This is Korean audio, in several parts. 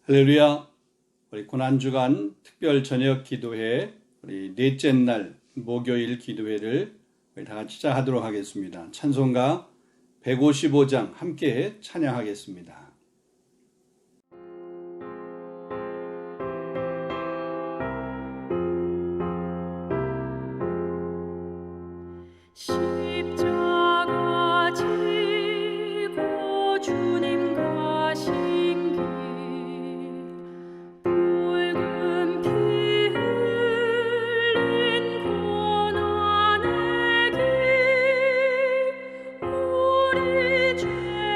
할렐루야. 우리 고난주간 특별 저녁 기도회 우리 넷째 날 목요일 기도회를 우리 다 같이 시작하도록 하겠습니다. 찬송가 155장 함께 찬양하겠습니다. 십자가 지고 주님 가신 길 붉은 피 흘린 고난의 길 우리 죄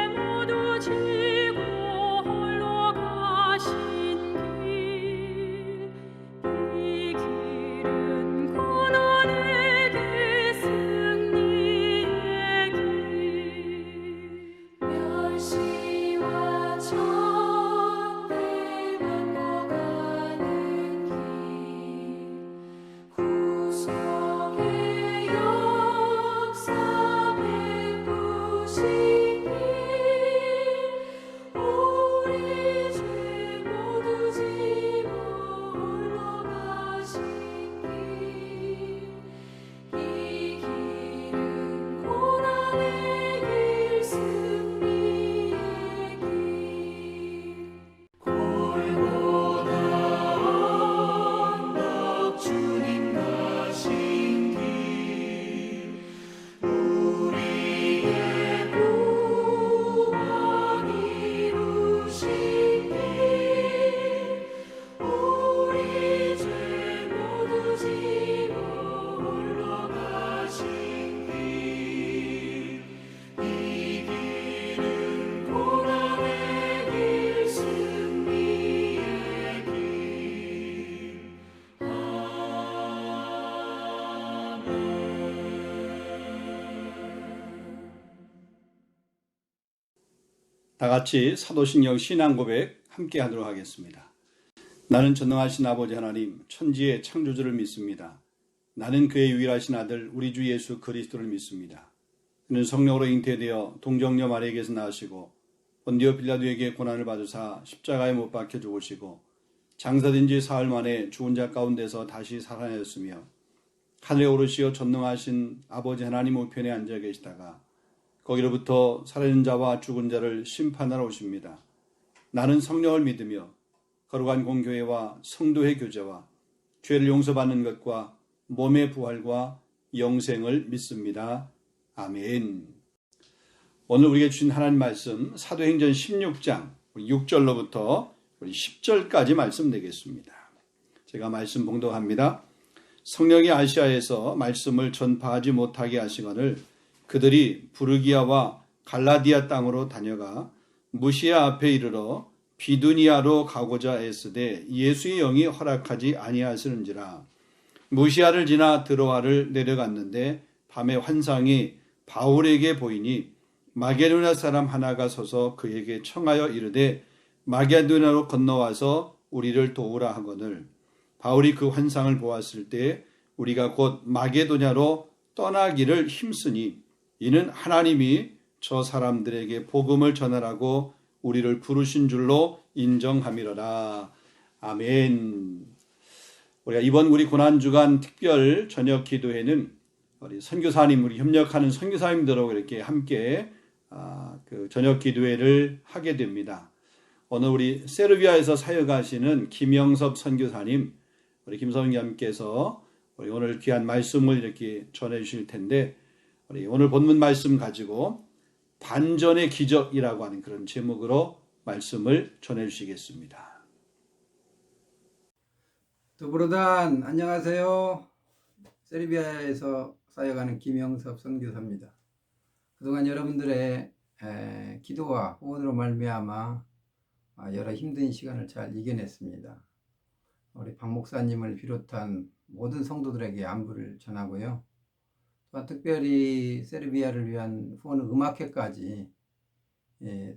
모두 지고 홀로 가신 길 이 길은 고난의 길 승리의 길 멸시와 천대만 거가는 길 구속의 역사 베푸신 길 우리 죄 모두 지고 홀로 가신 길 이 길은 고난의 길 승리의 길 골고다 언덕 주님 가신 길 우리의 구원 이루신 길 우리 죄 모두 지고 홀로 가신 길 이 길은 고난의 길 승리의 길 다 같이 사도신경 신앙고백 함께 하도록 하겠습니다. 나는 전능하신 아버지 하나님 천지의 창조주를 믿습니다. 나는 그의 유일하신 아들 우리 주 예수 그리스도를 믿습니다. 그는 성령으로 잉태되어 동정녀 마리아에게서 나으시고 본디오 빌라도에게 고난을 받으사 십자가에 못 박혀 죽으시고 장사된 지 사흘 만에 죽은 자 가운데서 다시 살아나셨으며 하늘에 오르시어 전능하신 아버지 하나님 우편에 앉아 계시다가 거기로부터 살아있는 자와 죽은 자를 심판하러 오십니다. 나는 성령을 믿으며 거룩한 공교회와 성도의 교제와 죄를 용서받는 것과 몸의 부활과 영생을 믿습니다. 아멘. 오늘 우리에게 주신 하나님 말씀 사도행전 16장 6절로부터 10절까지 말씀드리겠습니다. 제가 말씀 봉독합니다. 성령이 아시아에서 말씀을 전파하지 못하게 하시거늘 그들이 부르기아와 갈라디아 땅으로 다녀가 무시아 앞에 이르러 비두니아로 가고자 애쓰되 예수의 영이 허락하지 아니하시는지라. 무시아를 지나 드로아를 내려갔는데 밤에 환상이 바울에게 보이니 마게도냐 사람 하나가 서서 그에게 청하여 이르되 마게도냐로 건너와서 우리를 도우라 하거늘 바울이 그 환상을 보았을 때 우리가 곧 마게도냐로 떠나기를 힘쓰니 이는 하나님이 저 사람들에게 복음을 전하라고 우리를 부르신 줄로 인정함이로라. 아멘. 우리가 이번 우리 고난주간 특별 저녁 기도회는 우리 선교사님, 우리 협력하는 선교사님들하고 이렇게 함께 그 저녁 기도회를 하게 됩니다. 오늘 우리 세르비아에서 사역하시는 김영섭 선교사님, 우리 김선교님께서 우리 오늘 귀한 말씀을 이렇게 전해 주실 텐데 우리 오늘 본문 말씀 가지고 반전의 기적이라고 하는 그런 제목으로 말씀을 전해 주시겠습니다. 더불어단 안녕하세요. 세르비아에서 사역하는 김영섭 선교사입니다. 그동안 여러분들의 기도와 후원으로 말미암아 여러 힘든 시간을 잘 이겨냈습니다. 우리 박 목사님을 비롯한 모든 성도들에게 안부를 전하고요. 또한 특별히 세르비아를 위한 후원 음악회까지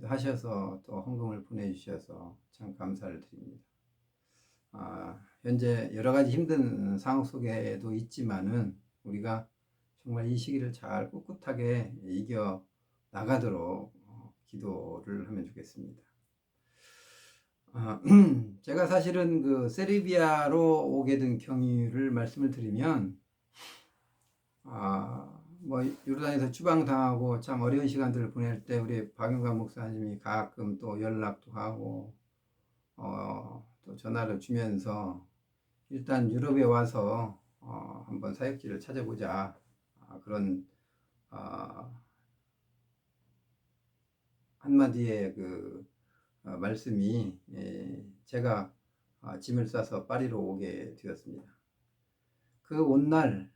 하셔서 또 헌금을 보내주셔서 참 감사를 드립니다. 현재 여러 가지 힘든 상황 속에도 있지만은 우리가 정말 이 시기를 잘 꿋꿋하게 이겨 나가도록 기도를 하면 좋겠습니다. 제가 사실은 그 세르비아로 오게 된 경위를 말씀을 드리면, 뭐 요르단에서 추방당하고 참 어려운 시간들을 보낼 때 우리 박용관 목사님이 가끔 또 연락도 하고 또 전화를 주면서 일단 유럽에 와서 한번 사역지를 찾아보자, 그런 한마디의 그 말씀이, 제가 짐을 싸서 파리로 오게 되었습니다. 그 온 날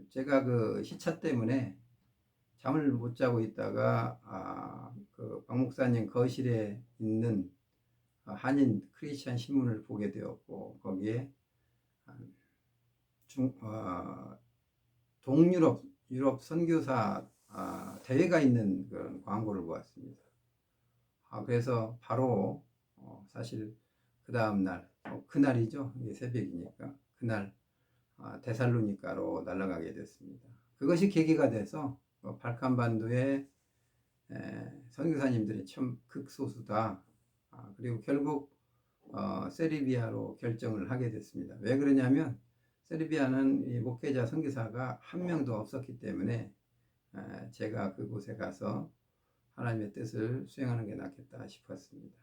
제가 그 시차 때문에 잠을 못 자고 있다가 그 박 목사님 거실에 있는 한인 크리스찬 신문을 보게 되었고, 거기에 유럽 선교사 대회가 있는 그런 광고를 보았습니다. 그래서 바로 사실 그 다음 날, 그날이죠. 이게 새벽이니까 그날 데살로니카로 날아가게 됐습니다. 그것이 계기가 돼서 발칸반도의 선교사님들이 참 극소수다. 그리고 결국 세르비아로 결정을 하게 됐습니다. 왜 그러냐면 세르비아는 이 목회자 선교사가 한 명도 없었기 때문에 제가 그곳에 가서 하나님의 뜻을 수행하는 게 낫겠다 싶었습니다.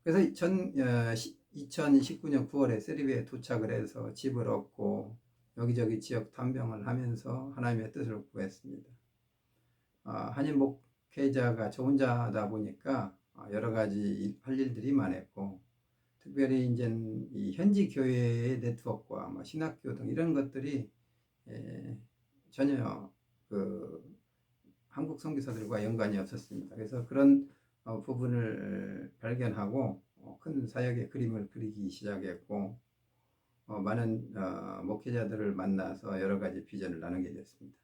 그래서 2019년 9월에 세르비아에 도착을 해서 집을 얻고 여기저기 지역 탐병을 하면서 하나님의 뜻을 구했습니다. 한인 목회자가 저 혼자다 보니까 여러 가지 할 일들이 많았고, 특별히 이제 이 현지 교회의 네트워크와 신학교 등 이런 것들이 전혀 그 한국 선교사들과 연관이 없었습니다. 그래서 그런 부분을 발견하고 큰 사역의 그림을 그리기 시작했고, 많은 목회자들을 만나서 여러 가지 비전을 나누게 됐습니다.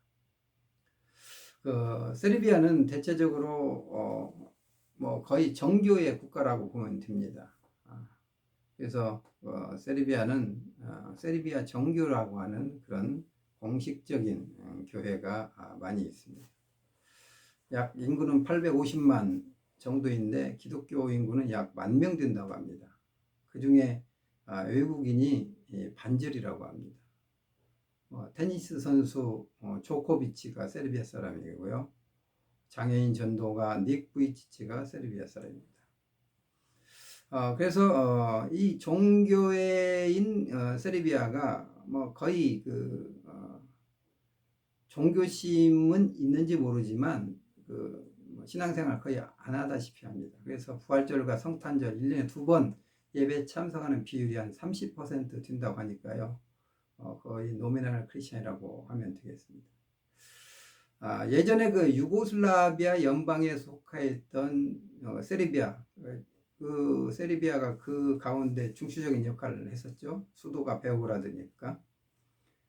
그 세르비아는 대체적으로 뭐 거의 정교의 국가라고 보면 됩니다. 그래서 세르비아는 세르비아 정교라고 하는 그런 공식적인 교회가 많이 있습니다. 약 인구는 850만 정도인데 기독교 인구는 약 10,000명 된다고 합니다. 그 중에 외국인이 반절이라고 합니다. 테니스 선수 조코비치가 세르비아 사람이고요. 장애인 전도가 닉 부이치치가 세르비아 사람입니다. 그래서 이 종교인 세르비아가 뭐 거의 그 종교심은 있는지 모르지만 그 신앙생활 거의 안 하다시피 합니다. 그래서 부활절과 성탄절 1년에 2번 예배 참석하는 비율이 한 30% 된다고 하니까요. 거의 노미널 크리스천이라고 하면 되겠습니다. 예전에 그 유고슬라비아 연방에 속하였던 세르비아, 그 세르비아가 그 가운데 중추적인 역할을 했었죠. 수도가 베오그라드니까.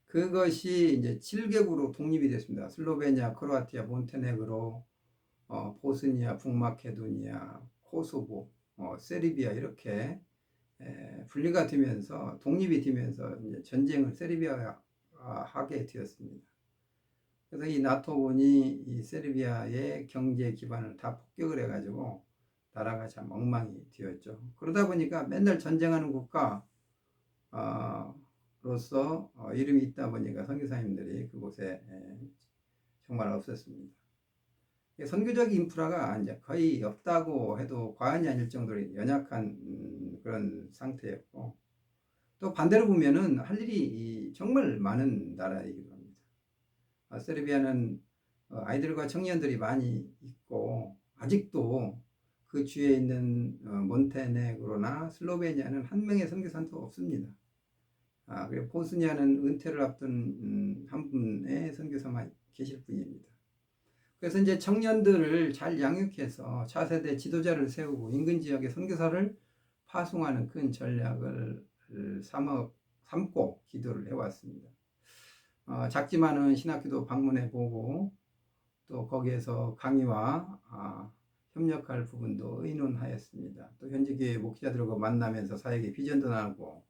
그것이 이제 7개국으로 독립이 됐습니다. 슬로베니아, 크로아티아, 몬테네그로, 보스니아, 북마케도니아, 코소보, 세르비아 이렇게 분리가 되면서 독립이 되면서 이제 전쟁을 세르비아가 하게 되었습니다. 그래서 이 나토군이 이 세르비아의 경제 기반을 다 폭격을 해가지고 나라가 참 엉망이 되었죠. 그러다 보니까 맨날 전쟁하는 국가로서 이름이 있다 보니까 선교사님들이 그곳에 정말 없었습니다. 선교적 인프라가 이제 거의 없다고 해도 과언이 아닐 정도로 연약한 그런 상태였고, 또 반대로 보면은 할 일이 정말 많은 나라이기도 합니다. 세르비아는 아이들과 청년들이 많이 있고, 아직도 그 주위에 있는 몬테네그로나 슬로베니아는 한 명의 선교사도 없습니다. 그리고 보스니아는 은퇴를 앞둔 한 분의 선교사만 계실 뿐입니다. 그래서 이제 청년들을 잘 양육해서 차세대 지도자를 세우고 인근 지역의 선교사를 파송하는 큰 전략을 삼고 기도를 해왔습니다. 작지만은 신학교도 방문해보고 또 거기에서 강의와 협력할 부분도 의논하였습니다. 또 현지교회 목회자들과 만나면서 사역의 비전도 나누고,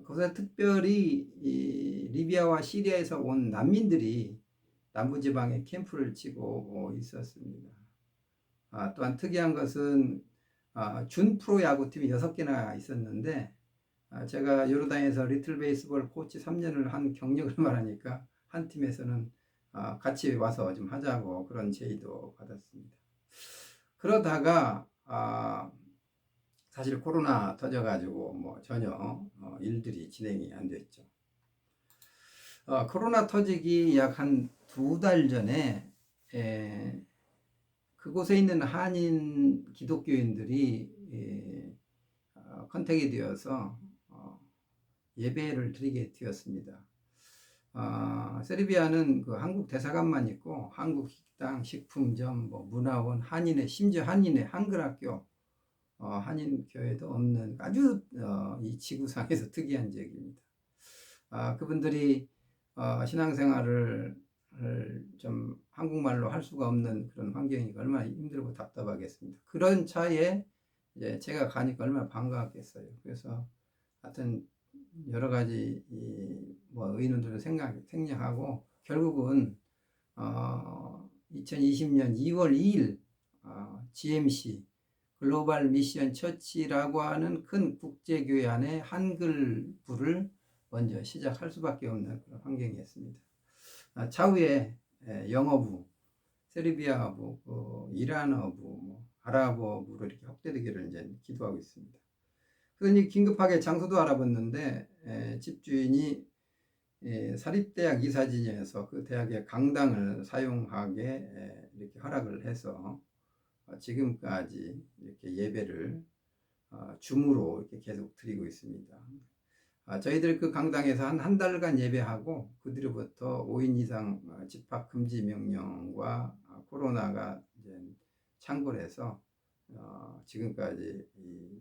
거기서 특별히 이 리비아와 시리아에서 온 난민들이 남부지방에 캠프를 치고 있었습니다. 또한 특이한 것은 준 프로야구팀이 6개나 있었는데 제가 요르단에서 리틀 베이스볼 코치 3년을 한 경력을 말하니까 한 팀에서는 같이 와서 좀 하자고 그런 제의도 받았습니다. 그러다가 사실 코로나 터져가지고 뭐 전혀 일들이 진행이 안 됐죠. 코로나 터지기 약 한 2달 전에 그곳에 있는 한인 기독교인들이 컨택이 되어서 예배를 드리게 되었습니다. 세르비아는 그 한국 대사관만 있고 한국 식당, 식품점, 뭐 문화원, 한인회, 심지어 한인회, 한글학교, 한인교회도 없는 아주 이 지구상에서 특이한 지역입니다. 그분들이 신앙생활을 좀 한국말로 할 수가 없는 그런 환경이니까 얼마나 힘들고 답답하겠습니다. 그런 차에 이제 제가 가니까 얼마나 반가웠겠어요. 그래서 하여튼 여러 가지 뭐 의논들을 생략하고 결국은 2020년 2월 2일 GMC 글로벌 미션 처치라고 하는 큰 국제교회 안에 한글부를 먼저 시작할 수밖에 없는 그런 환경이었습니다. 차후에 영어부, 세르비아부, 이란어부, 뭐 아랍어부로 이렇게 확대되기를 이제 기도하고 있습니다. 그러니 긴급하게 장소도 알아봤는데 집주인이 사립대학 이사진이어서 그 대학의 강당을 사용하게 이렇게 허락을 해서 지금까지 이렇게 예배를 줌으로 이렇게 계속 드리고 있습니다. 저희들 그 강당에서 한 달간 예배하고 그 뒤로부터 5인 이상 집합 금지 명령과 코로나가 이제 창궐해서 지금까지 이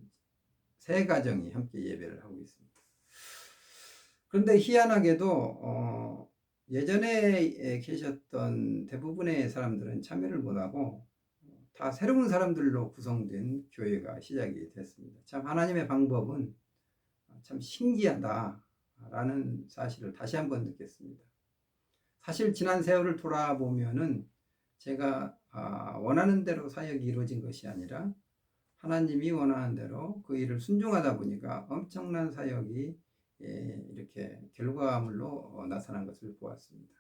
세 가정이 함께 예배를 하고 있습니다. 그런데 희한하게도 예전에 계셨던 대부분의 사람들은 참여를 못하고 다 새로운 사람들로 구성된 교회가 시작이 됐습니다. 참 하나님의 방법은 참 신기하다라는 사실을 다시 한번 느꼈습니다. 사실 지난 세월을 돌아보면은 제가 원하는 대로 사역이 이루어진 것이 아니라 하나님이 원하는 대로 그 일을 순종하다 보니까 엄청난 사역이 이렇게 결과물로 나타난 것을 보았습니다.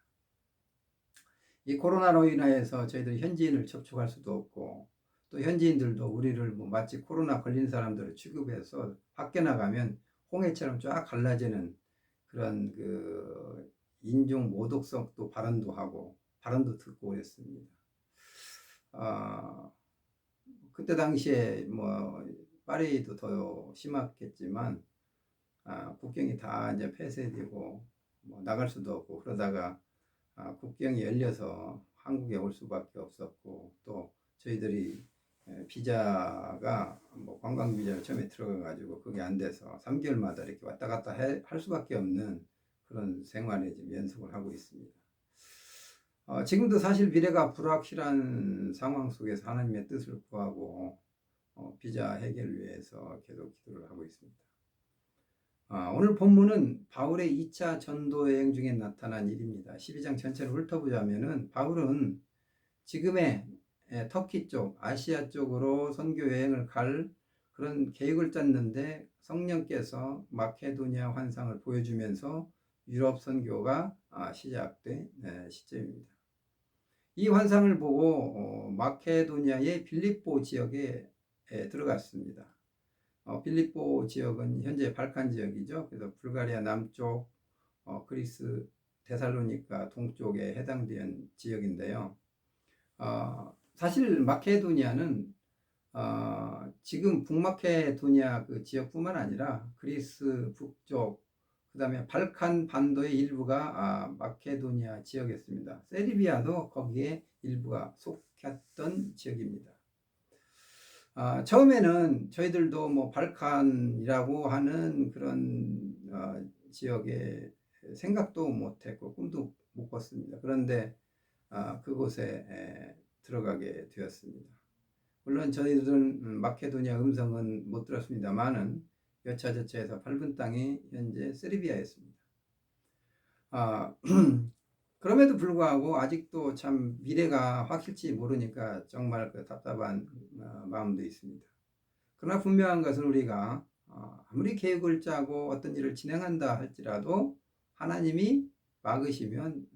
이 코로나로 인하여서 저희들이 현지인을 접촉할 수도 없고 또 현지인들도 우리를 뭐 마치 코로나 걸린 사람들을 취급해서 밖에 나가면 홍해처럼 쫙 갈라지는 그런 그 인종 모독성도 발언도 하고 발언도 듣고 그랬습니다. 그때 당시에 뭐 파리도 더 심했겠지만 국경이 다 이제 폐쇄되고 뭐 나갈 수도 없고 그러다가 국경이 열려서 한국에 올 수밖에 없었고 또 저희들이 비자가 뭐 관광 비자를 처음에 들어가 가지고 그게 안 돼서 3개월마다 이렇게 왔다 갔다 할 수밖에 없는 그런 생활에 지금 연속을 하고 있습니다. 지금도 사실 미래가 불확실한 상황 속에서 하나님의 뜻을 구하고 비자 해결을 위해서 계속 기도를 하고 있습니다. 오늘 본문은 바울의 2차 전도 여행 중에 나타난 일입니다. 12장 전체를 훑어보자면은 바울은 지금의 터키 쪽, 아시아 쪽으로 선교 여행을 갈 그런 계획을 짰는데 성령께서 마케도니아 환상을 보여주면서 유럽 선교가 시작된 시점입니다. 이 환상을 보고 마케도니아의 빌립보 지역에 들어갔습니다. 빌립보 지역은 현재 발칸 지역이죠. 그래서 불가리아 남쪽, 그리스 데살로니가 동쪽에 해당되는 지역인데요. 사실 마케도니아는 지금 북마케도니아 그 지역뿐만 아니라 그리스 북쪽, 그 다음에 발칸 반도의 일부가 마케도니아 지역이었습니다. 세르비아도 거기에 일부가 속했던 지역입니다. 처음에는 저희들도 뭐 발칸이라고 하는 그런 지역에 생각도 못했고 꿈도 못 꿨습니다. 그런데 그곳에 들어가게 되었습니다. 물론 저희들은 마케도니아 음성은 못 들었습니다만은 여차저차해서 밟은 땅이 현재 세르비아였습니다. 그럼에도 불구하고 아직도 참 미래가 확실치 모르니까 정말 그 답답한 마음도 있습니다. 그러나 분명한 것은 우리가 아무리 계획을 짜고 어떤 일을 진행한다 할지라도 하나님이 막으시면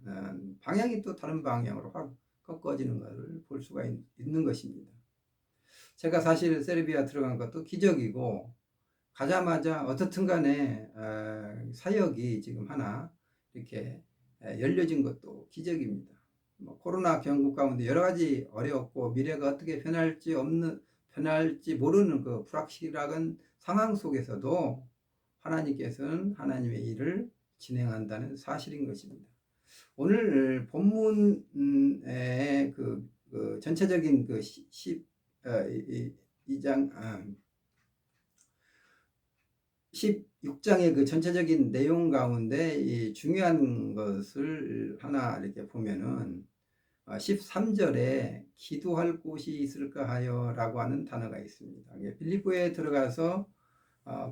방향이 또 다른 방향으로 확 꺾어지는 것을 볼 수가 있는 것입니다. 제가 사실 세르비아 들어간 것도 기적이고, 가자마자 어떻든 간에 사역이 지금 하나 이렇게 열려진 것도 기적입니다. 코로나 경국 가운데 여러 가지 어렵고 미래가 어떻게 변할지 모르는 그 불확실한 상황 속에서도 하나님께서는 하나님의 일을 진행한다는 사실인 것입니다. 오늘 본문의 그 전체적인 그 16장의 그 전체적인 내용 가운데 이 중요한 것을 하나 이렇게 보면은 13절에 기도할 곳이 있을까 하여 라고 하는 단어가 있습니다. 빌립보에 들어가서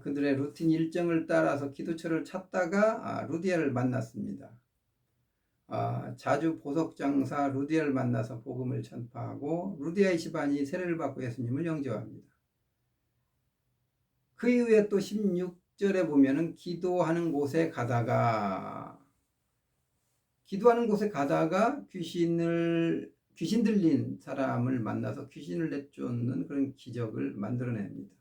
그들의 루틴 일정을 따라서 기도처를 찾다가 루디아를 만났습니다. 자주 보석장사 루디아를 만나서 복음을 전파하고 루디아의 집안이 세례를 받고 예수님을 영접합니다. 그 이후에 또 16절에 보면은 기도하는 곳에 가다가 귀신 들린 사람을 만나서 귀신을 내쫓는 그런 기적을 만들어냅니다.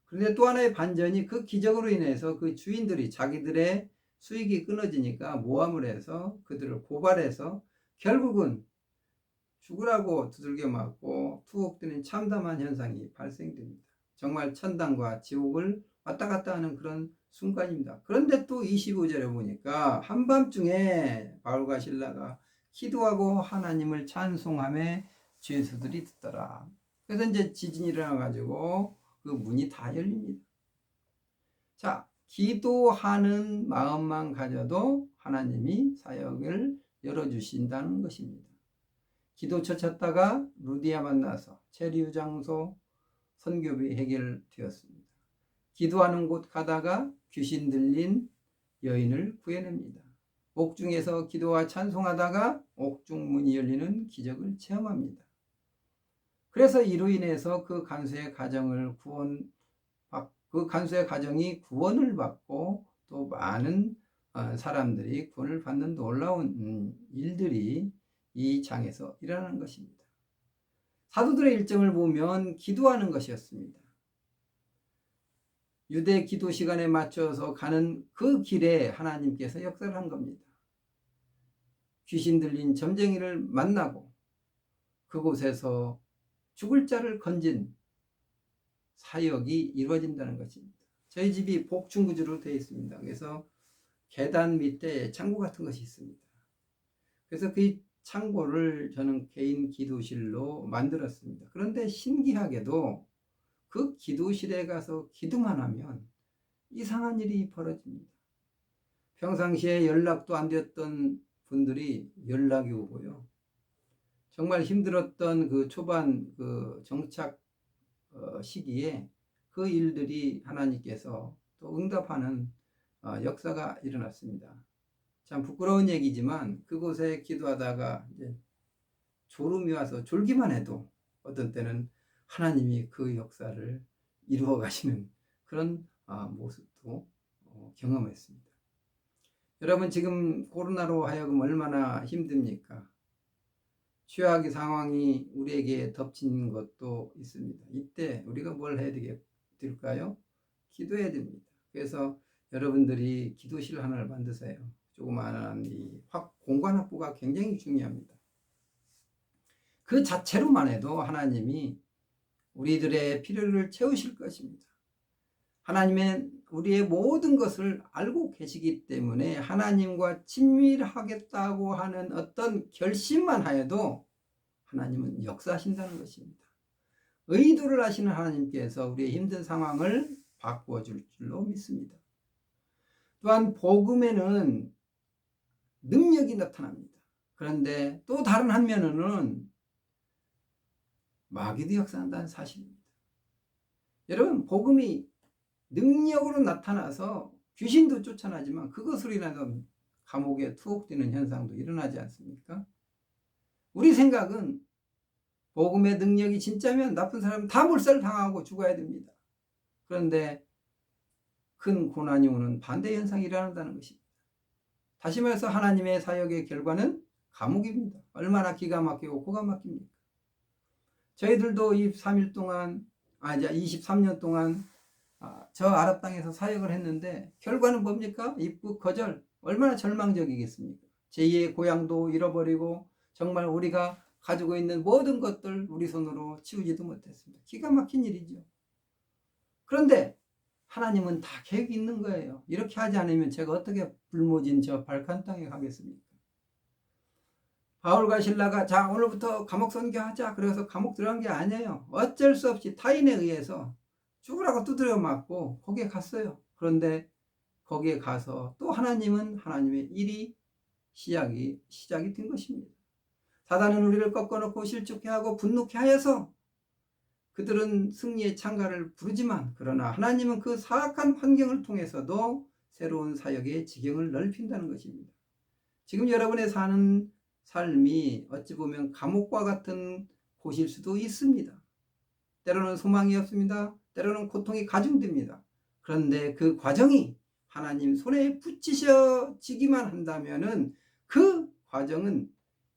그런데 또 하나의 반전이, 그 기적으로 인해서 그 주인들이 자기들의 수익이 끊어지니까 모함을 해서 그들을 고발해서 결국은 죽으라고 두들겨 맞고 투옥되는 참담한 현상이 발생됩니다. 정말 천당과 지옥을 왔다 갔다 하는 그런 순간입니다. 그런데 또 25절에 보니까 한밤중에 바울과 실라가 기도하고 하나님을 찬송하며 죄수들이 듣더라. 그래서 이제 지진이 일어나가지고 그 문이 다 열립니다. 자, 기도하는 마음만 가져도 하나님이 사역을 열어주신다는 것입니다. 기도처 찾다가 루디아 만나서 체류 장소 선교비 해결되었습니다. 기도하는 곳 가다가 귀신 들린 여인을 구해냅니다. 옥중에서 기도와 찬송하다가 옥중 문이 열리는 기적을 체험합니다. 그래서 이로 인해서 그 간수의 가정이 구원을 받고 또 많은 사람들이 구원을 받는 놀라운 일들이 이 장에서 일어나는 것입니다. 사도들의 일정을 보면 기도하는 것이었습니다. 유대 기도 시간에 맞춰서 가는 그 길에 하나님께서 역사를 한 겁니다. 귀신 들린 점쟁이를 만나고 그곳에서 죽을 자를 건진 사역이 이루어진다는 것입니다. 저희 집이 복층구조로 되어 있습니다. 그래서 계단 밑에 창고 같은 것이 있습니다. 그래서 그 창고를 저는 개인 기도실로 만들었습니다. 그런데 신기하게도 그 기도실에 가서 기도만 하면 이상한 일이 벌어집니다. 평상시에 연락도 안 됐던 분들이 연락이 오고요. 정말 힘들었던 그 초반 그 정착 시기에 그 일들이 하나님께서 또 응답하는 역사가 일어났습니다. 참 부끄러운 얘기지만 그곳에 기도하다가 이제 졸음이 와서 졸기만 해도 어떤 때는 하나님이 그 역사를 이루어 가시는 그런 모습도 경험했습니다. 여러분, 지금 코로나로 하여금 얼마나 힘듭니까? 최악의 상황이 우리에게 덮친 것도 있습니다. 이때 우리가 뭘 해야 될까요? 기도해야 됩니다. 그래서 여러분들이 기도실 하나를 만드세요. 조그마한 이 공간 확보가 굉장히 중요합니다. 그 자체로만 해도 하나님이 우리들의 필요를 채우실 것입니다. 하나님은 우리의 모든 것을 알고 계시기 때문에 하나님과 친밀하겠다고 하는 어떤 결심만 하여도 하나님은 역사하신다는 것입니다. 의도를 하시는 하나님께서 우리의 힘든 상황을 바꾸어 줄 줄로 믿습니다. 또한 복음에는 능력이 나타납니다. 그런데 또 다른 한면으로는 마귀도 역사한다는 사실입니다. 여러분, 복음이 능력으로 나타나서 귀신도 쫓아나지만 그것으로 인해서 감옥에 투옥되는 현상도 일어나지 않습니까? 우리 생각은 복음의 능력이 진짜면 나쁜 사람은 다 몰살당하고 죽어야 됩니다. 그런데 큰 고난이 오는 반대 현상이 일어난다는 것입니다. 다시 말해서 하나님의 사역의 결과는 감옥입니다. 얼마나 기가 막히고 코가 막힙니까? 저희들도 23일 동안, 이제 23년 동안 저 아랍 땅에서 사역을 했는데 결과는 뭡니까? 입국 거절. 얼마나 절망적이겠습니까? 제2의 고향도 잃어버리고 정말 우리가 가지고 있는 모든 것들 우리 손으로 치우지도 못했습니다. 기가 막힌 일이죠. 그런데 하나님은 다 계획이 있는 거예요. 이렇게 하지 않으면 제가 어떻게 불모진 저 발칸 땅에 가겠습니까? 바울과 신라가 자 오늘부터 감옥 선교하자 그래서 감옥 들어간 게 아니에요. 어쩔 수 없이 타인에 의해서 죽으라고 두드려 맞고 거기에 갔어요. 그런데 거기에 가서 또 하나님은 하나님의 일이 시작이 된 것입니다. 사단은 우리를 꺾어놓고 실족해 하고 분노케 하여서 그들은 승리의 창가를 부르지만 그러나 하나님은 그 사악한 환경을 통해서도 새로운 사역의 지경을 넓힌다는 것입니다. 지금 여러분의 사는 삶이 어찌 보면 감옥과 같은 곳일 수도 있습니다. 때로는 소망이 없습니다. 때로는 고통이 가중됩니다. 그런데 그 과정이 하나님 손에 붙이셔지기만 한다면은 그 과정은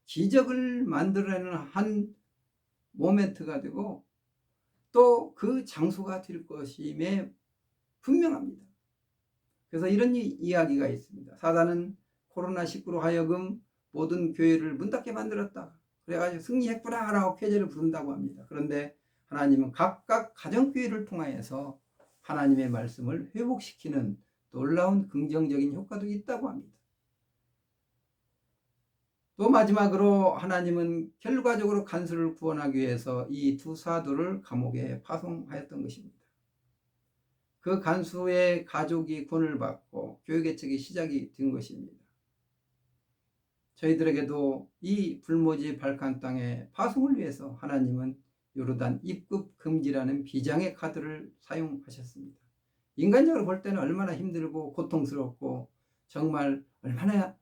기적을 만들어내는 한 모멘트가 되고 또 그 장소가 될 것임에 분명합니다. 그래서 이런 이야기가 있습니다. 사단은 코로나19로 하여금 모든 교회를 문 닫게 만들었다. 그래가지고 승리했구나라고 쾌재를 부른다고 합니다. 그런데 하나님은 각각 가정교회를 통하여서 하나님의 말씀을 회복시키는 놀라운 긍정적인 효과도 있다고 합니다. 또 마지막으로 하나님은 결과적으로 간수를 구원하기 위해서 이 두 사도를 감옥에 파송하였던 것입니다. 그 간수의 가족이 구원을 받고 교회개척이 시작이 된 것입니다. 저희들에게도 이 불모지 발칸 땅의 파송을 위해서 하나님은 요르단 입국 금지라는 비장의 카드를 사용하셨습니다. 인간적으로 볼 때는 얼마나 힘들고 고통스럽고 정말 얼마나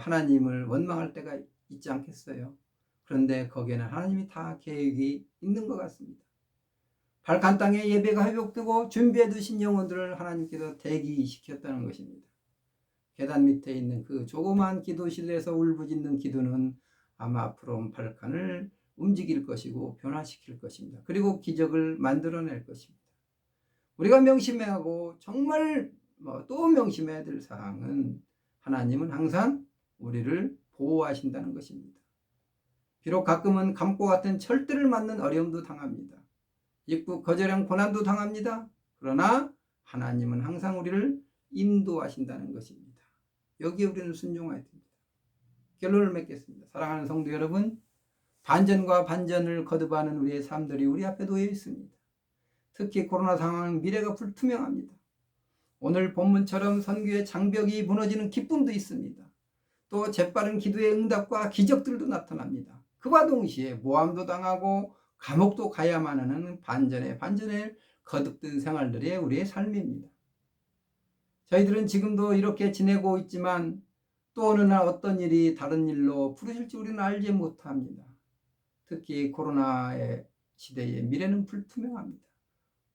하나님을 원망할 때가 있지 않겠어요. 그런데 거기에는 하나님이 다 계획이 있는 것 같습니다. 발칸 땅에 예배가 회복되고 준비해 두신 영혼들을 하나님께서 대기시켰다는 것입니다. 계단 밑에 있는 그 조그마한 기도실에서 울부짖는 기도는 아마 앞으로 발칸을 움직일 것이고 변화시킬 것입니다. 그리고 기적을 만들어낼 것입니다. 우리가 명심해야 하고 정말 또 명심해야 될 사항은 하나님은 항상 우리를 보호하신다는 것입니다. 비록 가끔은 감고 같은 철대를 맞는 어려움도 당합니다. 입국 거절형 고난도 당합니다. 그러나 하나님은 항상 우리를 인도하신다는 것입니다. 여기에 우리는 순종해야 됩니다. 결론을 맺겠습니다. 사랑하는 성도 여러분, 반전과 반전을 거듭하는 우리의 삶들이 우리 앞에 놓여 있습니다. 특히 코로나 상황은 미래가 불투명합니다. 오늘 본문처럼 선교의 장벽이 무너지는 기쁨도 있습니다. 또 재빠른 기도의 응답과 기적들도 나타납니다. 그와 동시에 모함도 당하고 감옥도 가야만 하는 반전에 거듭된 생활들이 우리의 삶입니다. 저희들은 지금도 이렇게 지내고 있지만 또 어느 날 어떤 일이 다른 일로 부르실지 우리는 알지 못합니다. 특히 코로나의 시대의 미래는 불투명합니다.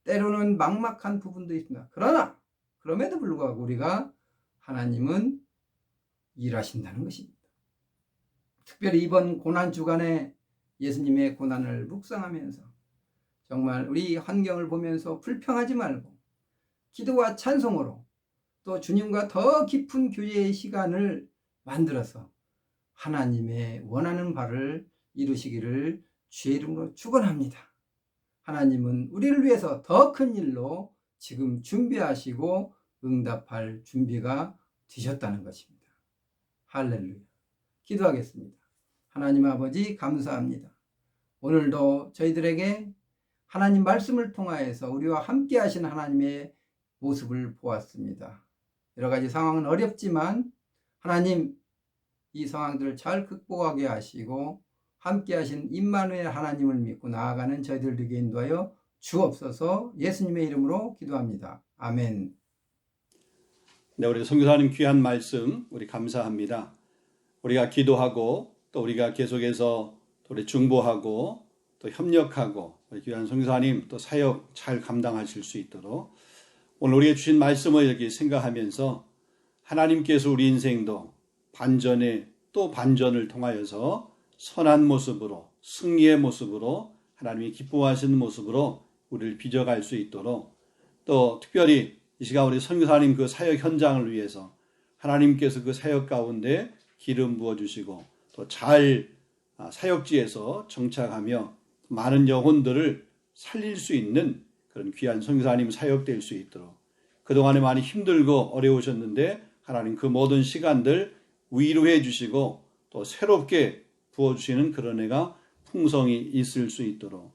때로는 막막한 부분도 있습니다. 그러나 그럼에도 불구하고 우리가 하나님은 일하신다는 것입니다. 특별히 이번 고난 주간에 예수님의 고난을 묵상하면서 정말 우리 환경을 보면서 불평하지 말고 기도와 찬송으로 또 주님과 더 깊은 교제의 시간을 만들어서 하나님의 원하는 바를 이루시기를 주의 이름으로 축원합니다. 하나님은 우리를 위해서 더 큰 일로 지금 준비하시고 응답할 준비가 되셨다는 것입니다. 할렐루야. 기도하겠습니다. 하나님 아버지 감사합니다. 오늘도 저희들에게 하나님 말씀을 통하여서 우리와 함께 하신 하나님의 모습을 보았습니다. 여러 가지 상황은 어렵지만 하나님 이 상황들을 잘 극복하게 하시고 함께 하신 임마누엘 하나님을 믿고 나아가는 저희들에게 인도하여 주옵소서. 예수님의 이름으로 기도합니다. 아멘. 네, 우리 선교사님 귀한 말씀 우리 감사합니다. 우리가 기도하고 또 우리가 계속해서 또 우리 중보하고 또 협력하고 우리 귀한 선교사님 또 사역 잘 감당하실 수 있도록 오늘 우리에게 주신 말씀을 이렇게 생각하면서 하나님께서 우리 인생도 반전에 또 반전을 통하여서 선한 모습으로 승리의 모습으로 하나님이 기뻐하시는 모습으로 우리를 빚어갈 수 있도록 또 특별히 이 시간 우리 선교사님 그 사역 현장을 위해서 하나님께서 그 사역 가운데 기름 부어주시고 또 잘 사역지에서 정착하며 많은 영혼들을 살릴 수 있는 그런 귀한 선교사님 사역될 수 있도록 그동안에 많이 힘들고 어려우셨는데 하나님 그 모든 시간들 위로해 주시고 또 새롭게 부어주시는 그런 애가 풍성이 있을 수 있도록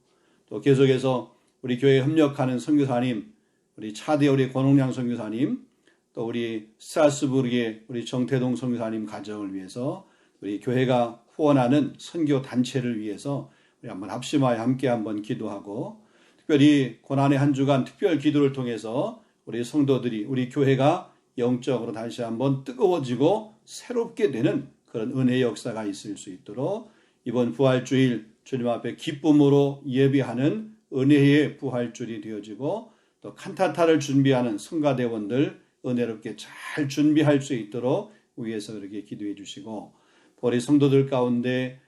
또 계속해서 우리 교회에 협력하는 선교사님 우리 차대 우리 권홍량 선교사님 또 우리 스트라스부르의 우리 정태동 선교사님 가정을 위해서 우리 교회가 후원하는 선교 단체를 위해서 우리 한번 합심하여 함께 한번 기도하고 특별히 고난의 한 주간 특별 기도를 통해서 우리 성도들이 우리 교회가 영적으로 다시 한번 뜨거워지고 새롭게 되는 그런 은혜의 역사가 있을 수 있도록 이번 부활주일 주님 앞에 기쁨으로 예비하는 은혜의 부활주일이 되어지고 또 칸타타를 준비하는 성가대원들 은혜롭게 잘 준비할 수 있도록 위에서 그렇게 기도해 주시고 우리 성도들 가운데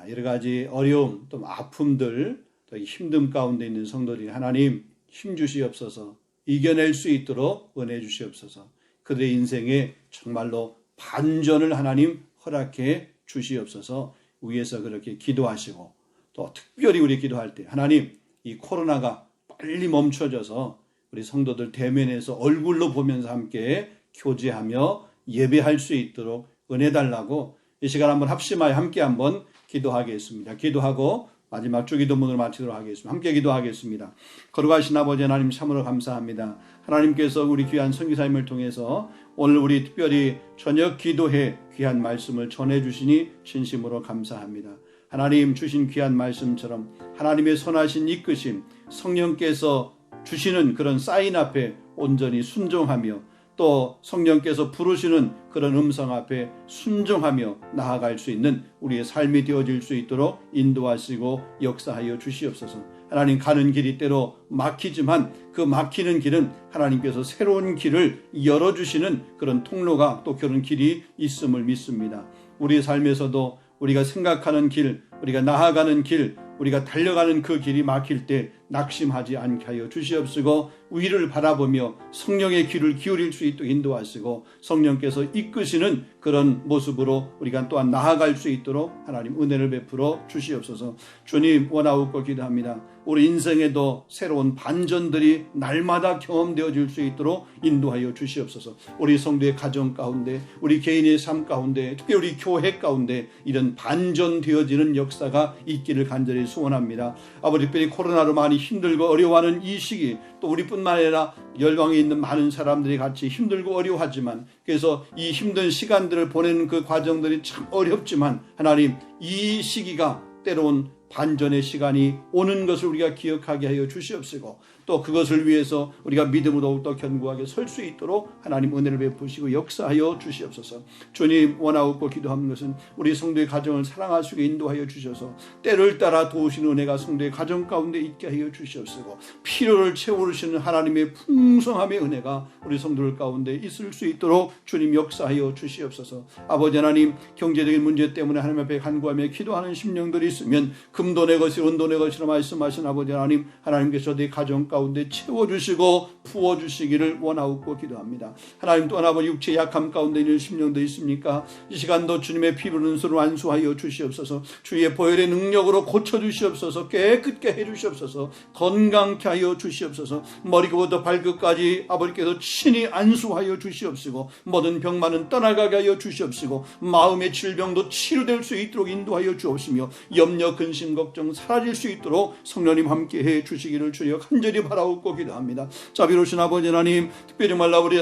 여러 가지 어려움 또 아픔들 또 힘듦 가운데 있는 성도들이 하나님 힘 주시옵소서 이겨낼 수 있도록 은혜 주시옵소서 그들의 인생에 정말로 반전을 하나님 허락해 주시옵소서 위에서 그렇게 기도하시고 또 특별히 우리 기도할 때 하나님 이 코로나가 빨리 멈춰져서 우리 성도들 대면에서 얼굴로 보면서 함께 교제하며 예배할 수 있도록 은혜 달라고 이 시간 한번 합심하여 함께 한번 기도하겠습니다. 기도하고 마지막 주기도문을 마치도록 하겠습니다. 함께 기도하겠습니다. 거룩하신 아버지 하나님 참으로 감사합니다. 하나님께서 우리 귀한 선교사님을 통해서 오늘 우리 특별히 저녁 기도회 귀한 말씀을 전해주시니 진심으로 감사합니다. 하나님 주신 귀한 말씀처럼 하나님의 선하신 이끄심 성령께서 주시는 그런 사인 앞에 온전히 순종하며 또 성령께서 부르시는 그런 음성 앞에 순종하며 나아갈 수 있는 우리의 삶이 되어질 수 있도록 인도하시고 역사하여 주시옵소서. 하나님 가는 길이 때로 막히지만 그 막히는 길은 하나님께서 새로운 길을 열어주시는 그런 통로가 또 그런 길이 있음을 믿습니다. 우리의 삶에서도 우리가 생각하는 길, 우리가 나아가는 길, 우리가 달려가는 그 길이 막힐 때 낙심하지 않게 하여 주시옵시고 위를 바라보며 성령의 귀를 기울일 수 있도록 인도하시고 성령께서 이끄시는 그런 모습으로 우리가 또한 나아갈 수 있도록 하나님 은혜를 베풀어 주시옵소서. 주님 원하옵고 기도합니다. 우리 인생에도 새로운 반전들이 날마다 경험되어질 수 있도록 인도하여 주시옵소서. 우리 성도의 가정 가운데 우리 개인의 삶 가운데 특히 우리 교회 가운데 이런 반전되어지는 역사가 있기를 간절히 소원합니다. 아버지 특별히 코로나로 많이 힘들고 어려워하는 이 시기 또 우리뿐만 아니라 열방에 있는 많은 사람들이 같이 힘들고 어려워하지만 그래서 이 힘든 시간들을 보내는 그 과정들이 참 어렵지만 하나님 이 시기가 때로는 반전의 시간이 오는 것을 우리가 기억하게 하여 주시옵시고 또 그것을 위해서 우리가 믿음으로 더욱더 견고하게 설 수 있도록 하나님 은혜를 베푸시고 역사하여 주시옵소서. 주님 원하옵고 기도하는 것은 우리 성도의 가정을 사랑할 수 있게 인도하여 주셔서 때를 따라 도우시는 은혜가 성도의 가정 가운데 있게 하여 주시옵시고 필요를 채우시는 하나님의 풍성함의 은혜가 우리 성도들 가운데 있을 수 있도록 주님 역사하여 주시옵소서. 아버지 하나님 경제적인 문제 때문에 하나님 앞에 간구하며 기도하는 심령들이 있으면 금도 내 것이 은도 내 것이라 말씀하신 아버지 하나님 하나님께서 내 가정 가운데 채워주시고 부어주시기를 원하옵고 기도합니다. 하나님 또한 아버지 육체의 약함 가운데 있는 심령도 있습니까? 이 시간도 주님의 피부를 은수로 안수하여 주시옵소서. 주의 보혈의 능력으로 고쳐주시옵소서. 깨끗게 해주시옵소서. 건강케 하여 주시옵소서. 머리부터 발끝까지 아버지께서 친히 안수하여 주시옵시고 모든 병만은 떠나가게 하여 주시옵시고 마음의 질병도 치료될 수 있도록 인도하여 주옵시며 염려 근심 근심 걱정 사라질 수 있도록 성령님 함께해 주시기를 주여 간절히 바라옵고 기도합니다. 자비로우신 아버지 하나님, 특별히 정말 우리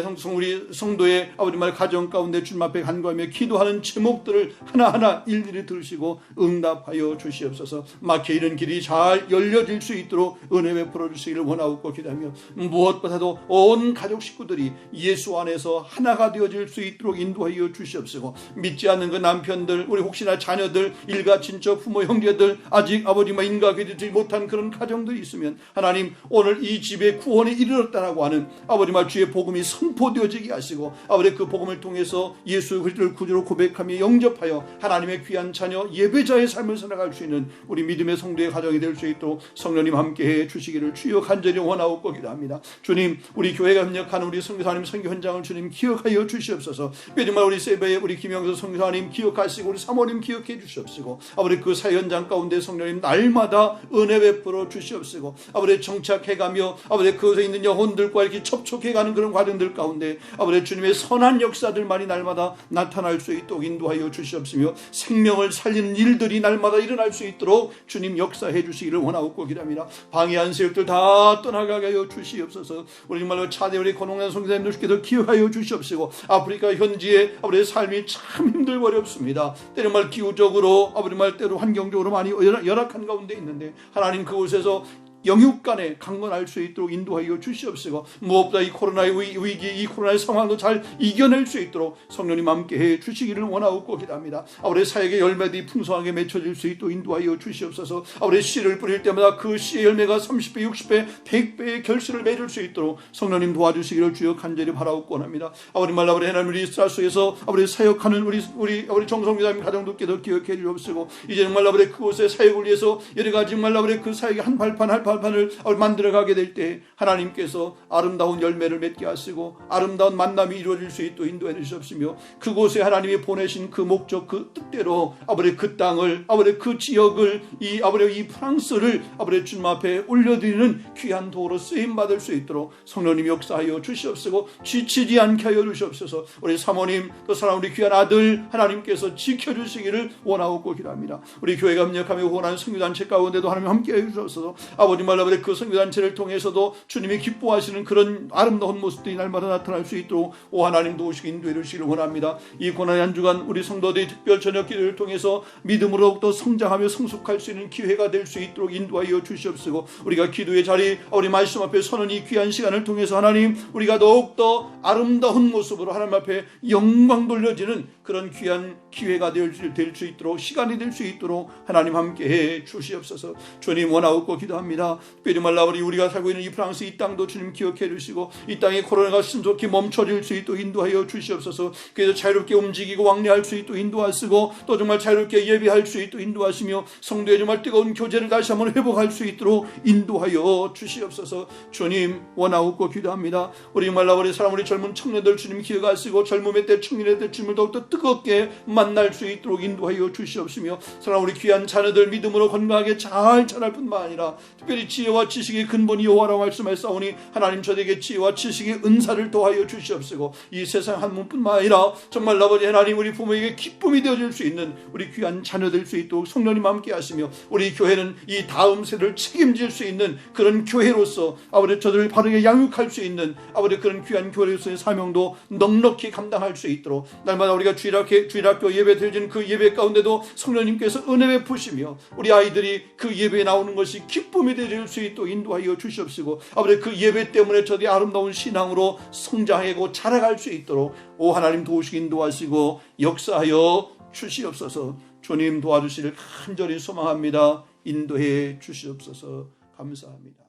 성도의 아버지 말 가정 가운데 주님 앞에 간구하며 기도하는 제목들을 하나하나 일일이 들으시고 응답하여 주시옵소서. 막혀 있는 길이 잘 열려질 수 있도록 은혜 베풀어 주시기를 원하옵고 기도하며 무엇보다도 온 가족 식구들이 예수 안에서 하나가 되어질 수 있도록 인도하여 주시옵시고, 믿지 않는 그 남편들, 우리 혹시나 자녀들, 일가 친척, 부모 형제들, 아직 아버지와 인가하게 되지 못한 그런 가정들이 있으면 하나님, 오늘 이 집에 구원에 이르렀다라고 하는 아버지와 주의 복음이 선포되어지게 하시고, 아버지 그 복음을 통해서 예수 그리스도를 구주로 고백하며 영접하여 하나님의 귀한 자녀 예배자의 삶을 살아갈 수 있는 우리 믿음의 성도의 가정이 될 수 있도록 성령님 함께해 주시기를 주여 간절히 원하옵고 기도합니다. 주님, 우리 교회가 협력하는 우리 선교사님 선교 현장을 주님 기억하여 주시옵소서. 정말 우리 세배의 우리 김영수 선교사님 기억하시고, 우리 사모님 기억해 주시옵시고, 아버지 그 사회 현장 가운데 성령님 날마다 은혜 베풀어 주시옵시고, 아버지 정착해가며 아버지 그곳에 있는 영혼들과 이렇게 접촉해가는 그런 과정들 가운데 아버지 주님의 선한 역사들만이 날마다 나타날 수 있도록 인도하여 주시옵시며, 생명을 살리는 일들이 날마다 일어날 수 있도록 주님 역사해 주시기를 원하옵고 기도합니다. 방해한 세력들 다 떠나가게 하여 주시옵소서. 우리 정말로 차대 우리 권홍란 선교사님들께도 기억하여 주시옵시고, 아프리카 현지의 아버지의 삶이 참 힘들고 어렵습니다. 때로 말 기후적으로 아버지 말 때로 환경적으로 많이 열악한 가운데 있는데 하나님 그곳에서 영육간에 강건할 수 있도록 인도하여 주시옵시고, 무엇보다 이 코로나의 위기, 이 코로나의 상황도 잘 이겨낼 수 있도록 성령님 함께해 주시기를 원하옵고 기도합니다. 아버지 사역의 열매들이 풍성하게 맺혀질 수 있도록 인도하여 주시옵소서. 아버지 씨를 뿌릴 때마다 그 씨의 열매가 30배, 60배, 100배의 결실을 맺을 수 있도록 성령님 도와주시기를 주여 간절히 바라옵고 원합니다. 아버지 말라 우리 하나님 우리 이스라엘 속에서 아버지 사역하는 우리 정성기자님 가정들께도 기억해 주옵시고, 이제 정말 아버지 그곳에 사역을 위해서 여러 가지 정말 아버지 그 사역의 한 발판을 만들어가게 될 때 하나님께서 아름다운 열매를 맺게 하시고 아름다운 만남이 이루어질 수 있도록 인도해 주시옵시며, 그곳에 하나님이 보내신 그 목적 그 뜻대로 아버지 그 땅을 아버지 그 지역을 이 프랑스를 아버지 주님 앞에 올려드리는 귀한 도로 쓰임 받을 수 있도록 성령님 역사하여 주시옵시고, 지치지 않게 하여 주시옵소서. 우리 사모님 또 사랑 우리 귀한 아들 하나님께서 지켜주시기를 원하옵고 기도합니다. 우리 교회가 협력하며 후원하는 선교단체 가운데도 하나님 함께해 주셔서 아버지 말라 그 선교단체를 통해서도 주님이 기뻐하시는 그런 아름다운 모습들이 날마다 나타날 수 있도록 오 하나님 도우시고 인도해 주시기를 원합니다. 이 고난의 한 주간 우리 성도들이 특별 저녁 기도를 통해서 믿음으로 더 성장하며 성숙할 수 있는 기회가 될 수 있도록 인도하여 주시옵시고, 우리가 기도의 자리 우리 말씀 앞에 서는 이 귀한 시간을 통해서 하나님 우리가 더욱더 아름다운 모습으로 하나님 앞에 영광 돌려지는 그런 귀한 기회가 될 수 있도록, 시간이 될 수 있도록 하나님 함께해 주시옵소서. 주님 원하옵고 기도합니다. 특별히 말라 우리가 살고 있는 이 프랑스 이 땅도 주님 기억해 주시고, 이 땅에 코로나가 신속히 멈춰질 수 있도록 인도하여 주시옵소서. 그래서 자유롭게 움직이고 왕래할 수 있도록 인도하시고, 또 정말 자유롭게 예배할 수 있도록 인도하시며, 성도의 정말 뜨거운 교제를 다시 한번 회복할 수 있도록 인도하여 주시옵소서. 주님 원하옵고 기도합니다. 우리 말라 우리 사람 우리 젊은 청년들 주님 기억하시고, 젊음의 때 청년의 때 주님을 더욱더 뜨겁게 만날 수 있도록 인도하여 주시옵시며, 사랑 우리 귀한 자녀들 믿음으로 건강하게 잘 자랄 뿐만 아니라 특별히 지혜와 지식의 근본이 여호와라고 말씀하셨사오니 하나님 저에게 지혜와 지식의 은사를 더하여 주시옵시고, 이 세상 한 몸뿐만 아니라 정말 아버지 하나님 우리 부모에게 기쁨이 되어줄 수 있는 우리 귀한 자녀 될 수 있도록 성령님 함께 하시며, 우리 교회는 이 다음 세대를 책임질 수 있는 그런 교회로서 아버지 저들을 바르게 양육할 수 있는 아버지 그런 귀한 교회로서의 사명도 넉넉히 감당할 수 있도록, 날마다 우리가 주일학교 예배 드리는 그 예배 가운데도 성령님께서 은혜 베푸시며 우리 아이들이 그 예배에 나오는 것이 기쁨이 되어줄 수 있도록 인도하여 주시옵시고, 아버지 그 예배 때문에 저들이 아름다운 신앙으로 성장하고 자라갈 수 있도록 오 하나님 도우시고 인도하시고 역사하여 주시옵소서. 주님 도와주시를 간절히 소망합니다. 인도해 주시옵소서. 감사합니다.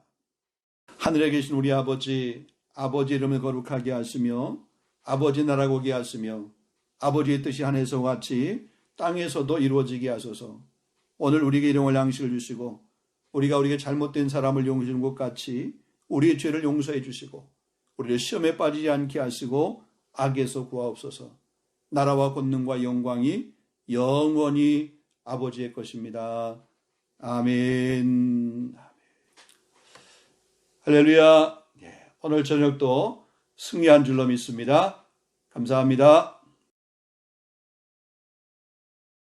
하늘에 계신 우리 아버지 이름을 거룩하게 하시며 아버지 나라 오게 하시며 아버지의 뜻이 하늘에서와 같이 땅에서도 이루어지게 하소서. 오늘 우리에게 일용할 양식을 주시고 우리가 우리에게 잘못된 사람을 용서해 주는 것 같이 우리의 죄를 용서해 주시고 우리를 시험에 빠지지 않게 하시고 악에서 구하옵소서. 나라와 권능과 영광이 영원히 아버지의 것입니다. 아멘. 할렐루야. 오늘 저녁도 승리한 줄로 믿습니다. 감사합니다.